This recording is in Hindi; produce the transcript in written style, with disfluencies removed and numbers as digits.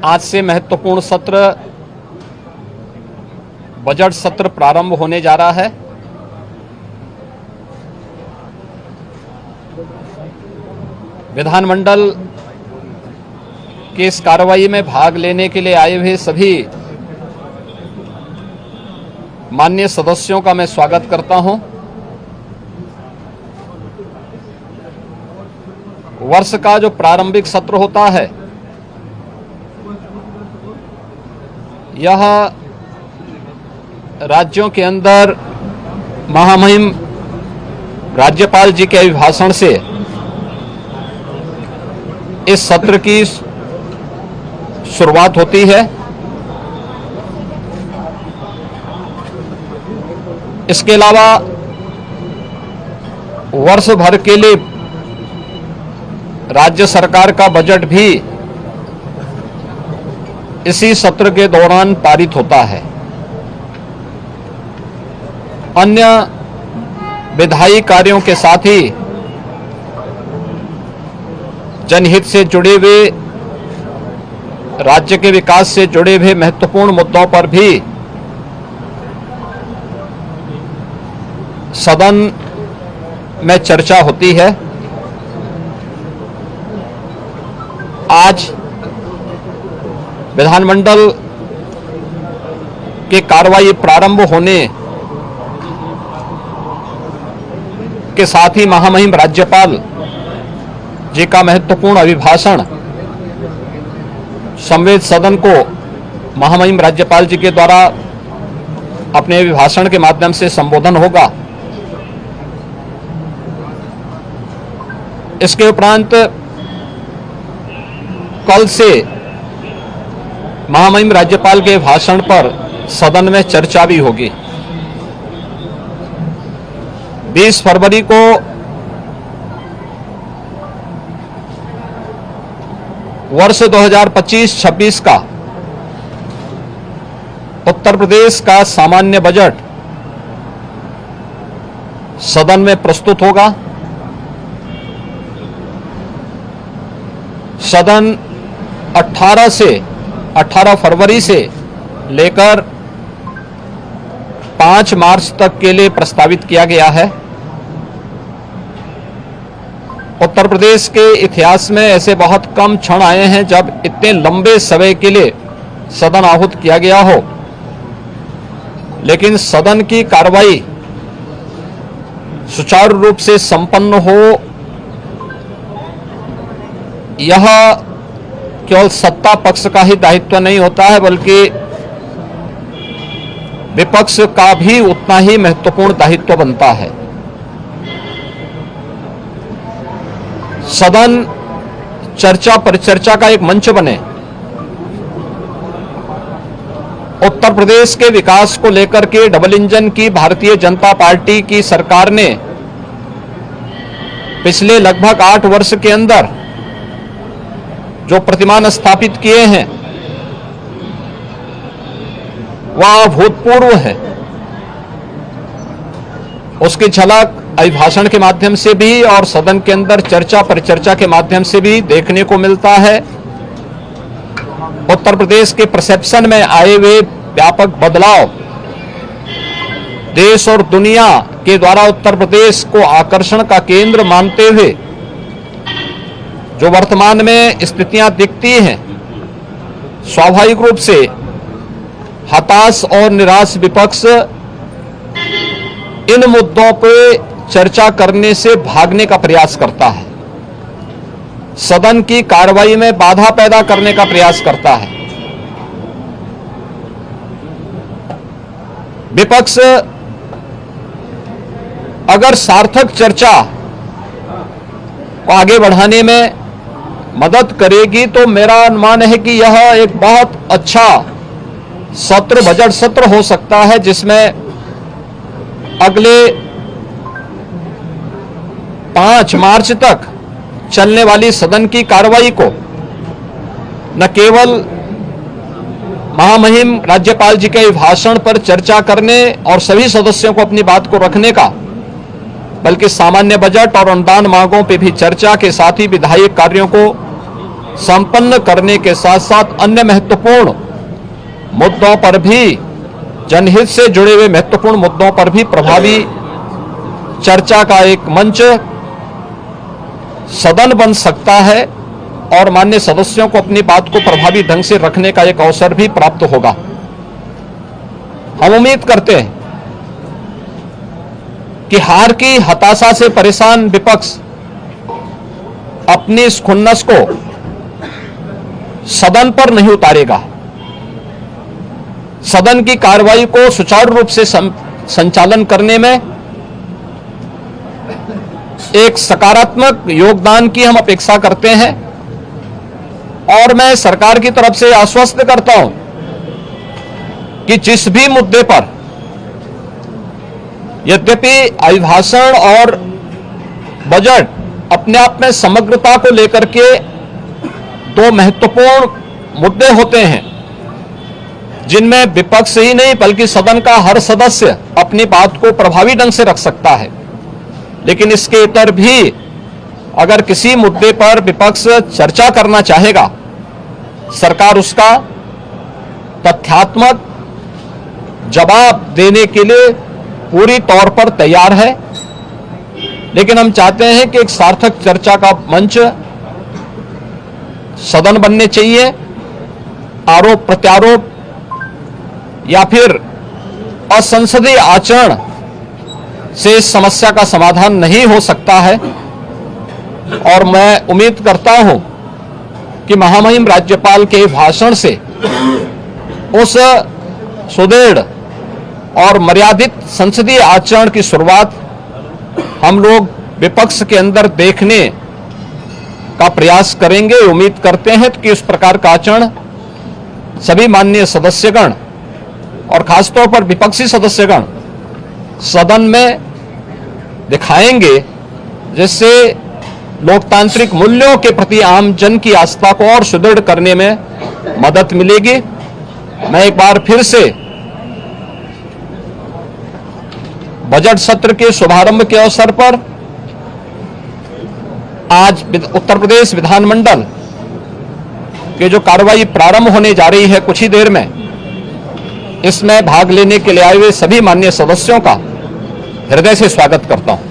आज से महत्वपूर्ण सत्र बजट सत्र प्रारंभ होने जा रहा है। विधानमंडल की इस कार्रवाई में भाग लेने के लिए आए हुए सभी माननीय सदस्यों का मैं स्वागत करता हूं। वर्ष का जो प्रारंभिक सत्र होता है, यह राज्यों के अंदर महामहिम राज्यपाल जी के अभिभाषण से इस सत्र की शुरुआत होती है। इसके अलावा वर्ष भर के लिए राज्य सरकार का बजट भी इसी सत्र के दौरान पारित होता है। अन्य विधायी कार्यों के साथ ही जनहित से जुड़े हुए, राज्य के विकास से जुड़े हुए महत्वपूर्ण मुद्दों पर भी सदन में चर्चा होती है। आज विधानमंडल की कार्रवाई प्रारंभ होने के साथ ही महामहिम राज्यपाल जी का महत्वपूर्ण अभिभाषण संवेद सदन को महामहिम राज्यपाल जी के द्वारा अपने अभिभाषण के माध्यम से संबोधन होगा। इसके उपरांत कल से महामहिम राज्यपाल के भाषण पर सदन में चर्चा भी होगी। 20 फरवरी को वर्ष 2025-26 का उत्तर प्रदेश का सामान्य बजट सदन में प्रस्तुत होगा। सदन 18 फरवरी से लेकर 5 मार्च तक के लिए प्रस्तावित किया गया है। उत्तर प्रदेश के इतिहास में ऐसे बहुत कम क्षण आए हैं जब इतने लंबे समय के लिए सदन आहूत किया गया हो, लेकिन सदन की कार्रवाई सुचारू रूप से संपन्न हो, यह केवल सत्ता पक्ष का ही दायित्व नहीं होता है, बल्कि विपक्ष का भी उतना ही महत्वपूर्ण दायित्व बनता है। सदन चर्चा परिचर्चा का एक मंच बने। उत्तर प्रदेश के विकास को लेकर के डबल इंजन की भारतीय जनता पार्टी की सरकार ने पिछले लगभग 8 वर्ष के अंदर जो प्रतिमान स्थापित किए हैं वह अभूतपूर्व है। उसकी झलक अभिभाषण के माध्यम से भी और सदन के अंदर चर्चा परिचर्चा के माध्यम से भी देखने को मिलता है। उत्तर प्रदेश के परसेप्शन में आए हुए व्यापक बदलाव देश और दुनिया के द्वारा उत्तर प्रदेश को आकर्षण का केंद्र मानते हुए जो वर्तमान में स्थितियां दिखती हैं, स्वाभाविक रूप से हताश और निराश विपक्ष इन मुद्दों पर चर्चा करने से भागने का प्रयास करता है, सदन की कार्रवाई में बाधा पैदा करने का प्रयास करता है। विपक्ष अगर सार्थक चर्चा को आगे बढ़ाने में मदद करेगी तो मेरा अनुमान है कि यह एक बहुत अच्छा सत्र, बजट सत्र हो सकता है, जिसमें अगले 5 मार्च तक चलने वाली सदन की कार्रवाई को न केवल महामहिम राज्यपाल जी के भाषण पर चर्चा करने और सभी सदस्यों को अपनी बात को रखने का, बल्कि सामान्य बजट और अनुदान मांगों पर भी चर्चा के साथ ही विधायी कार्यों को संपन्न करने के साथ साथ अन्य महत्वपूर्ण मुद्दों पर भी, जनहित से जुड़े हुए महत्वपूर्ण मुद्दों पर भी प्रभावी चर्चा का एक मंच सदन बन सकता है और माननीय सदस्यों को अपनी बात को प्रभावी ढंग से रखने का एक अवसर भी प्राप्त होगा। हम उम्मीद करते हैं कि हार की हताशा से परेशान विपक्ष अपनी इस खुन्नस को सदन पर नहीं उतारेगा। सदन की कार्रवाई को सुचारू रूप से संचालन करने में एक सकारात्मक योगदान की हम अपेक्षा करते हैं और मैं सरकार की तरफ से आश्वस्त करता हूं कि जिस भी मुद्दे पर, यद्यपि अभिभाषण और बजट अपने आप में समग्रता को लेकर के दो महत्वपूर्ण मुद्दे होते हैं जिनमें विपक्ष ही नहीं बल्कि सदन का हर सदस्य अपनी बात को प्रभावी ढंग से रख सकता है, लेकिन इसके इतर भी अगर किसी मुद्दे पर विपक्ष चर्चा करना चाहेगा, सरकार उसका तथ्यात्मक जवाब देने के लिए पूरी तौर पर तैयार है। लेकिन हम चाहते हैं कि एक सार्थक चर्चा का मंच सदन बनने चाहिए। आरोप प्रत्यारोप या फिर असंसदीय आचरण से इस समस्या का समाधान नहीं हो सकता है और मैं उम्मीद करता हूं कि महामहिम राज्यपाल के भाषण से उस सुदृढ़ और मर्यादित संसदीय आचरण की शुरुआत हम लोग विपक्ष के अंदर देखने का प्रयास करेंगे। उम्मीद करते हैं कि इस प्रकार का आचरण सभी माननीय सदस्यगण और खासतौर पर विपक्षी सदस्यगण सदन में दिखाएंगे, जिससे लोकतांत्रिक मूल्यों के प्रति आम जन की आस्था को और सुदृढ़ करने में मदद मिलेगी। मैं एक बार फिर से बजट सत्र के शुभारंभ के अवसर पर आज उत्तर प्रदेश विधानमंडल के जो कार्रवाई प्रारंभ होने जा रही है कुछ ही देर में, इसमें भाग लेने के लिए आए हुए सभी माननीय सदस्यों का हृदय से स्वागत करता हूं।